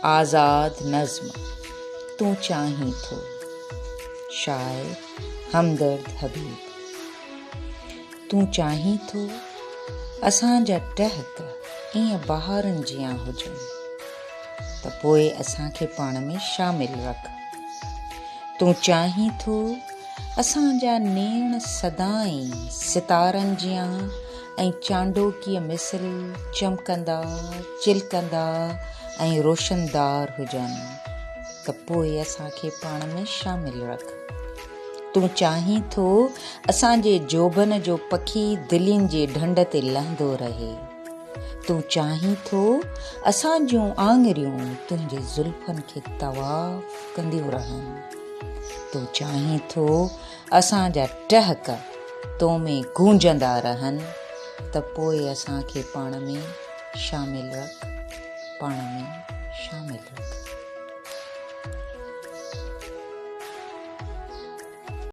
आज़ाद नज़्म तूं चाहीं थो, शायर हमदर्द हबीब। तूं चाहीं थो असांजा टहक ईअं बहारनि जियां हुजनि, त पोइ असांखे पाण में शामिल रख। तूं चाहीं थो असांजा नेण सदाईं सितारनि जियां ऐं चांडोकीअ मिसल चमकंदा, चिलकंदा ऐं रोशनदार हुजनि, त पोइ असांखे पाण में शामिल रख। तूं चाहीं थो असांजे जोबन जो पखी दिलियुनि जे ढंढ ते लहंदो रहे। तूं चाहीं थो असां जूं आङिरियूं तुंहिंजे ज़ुल्फनि खे तवाफ़ कंदियूं रहनि। तूं चाहीं थो असांजा टहक तो में गूंजंदा रहनि, त पोइ असांखे पाण में शामिल रख, पाण में